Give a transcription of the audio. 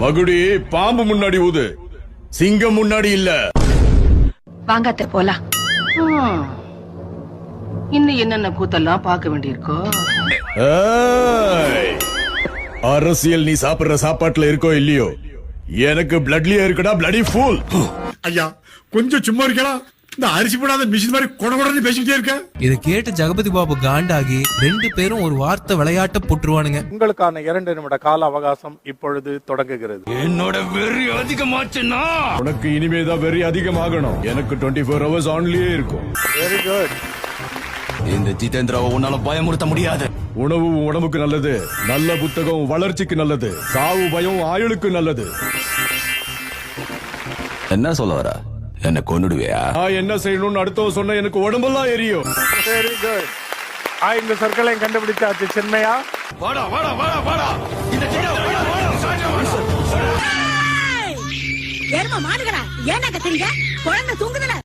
மகுடி பாம்பு முன்னாடி ஊது, சிங்கம் முன்னாடி இல்ல. வாங்காத்த போலாம். இன்னும் என்னென்ன கூத்தெல்லாம் பார்க்க வேண்டியிருக்கோ. அரசியல் நீ சாப்பிடுற சாப்பாட்டுல இருக்கோ இல்லையோ, எனக்கு பிளட்லியா இருக்குடா, பிளடி ஃபூல். ஐயா கொஞ்சம் சும்மா இருக்கலாம். இந்த அரிசி போடாத மிஷின் மாதிரி கொடகொடன்னு பேசிக்கிட்டே இருக்க. இதை கேட்டு ஜெகபதி பாபு காண்டாகி 2 பேரும் ஒரு வார்த்தை விளையாட்ட போட்டுருவானுங்க. உங்களுக்கான 2 நிமிட கால அவகாசம் இப்பொழுது தொடங்குகிறது. என்னோட வெறி அதிகமாச்சுன்னா உனக்கு இனிமேதான் வெறி அதிகமாகணும். எனக்கு 24 hours ஆன்லயே இருக்கும். Very good. இந்த ஜிதேந்திராவை உன்னால பயமுறுத்த முடியாது. உணவு உடம்புக்கு நல்லது, நல்ல புத்தகம் வளர்ச்சிக்கு நல்லது, சாவு பயம் ஆயுளுக்கு நல்லது. என்ன சொல்ல வர? என்ன கொன்னுடுவியா? நான் என்ன செய்யணும்னு அடுத்தவன் சொன்ன எனக்கு உடம்பெல்லாம் எரியும். Very good. 5 சொற்களையும் கண்டுபிடிச்சாச்சு. சின்மையா வாடா வாடா வாடா வாடா. இந்த ஏர்மா மாடுகளா, ஏன்னா கத்துறீங்க? குழந்தை தூங்குதுல.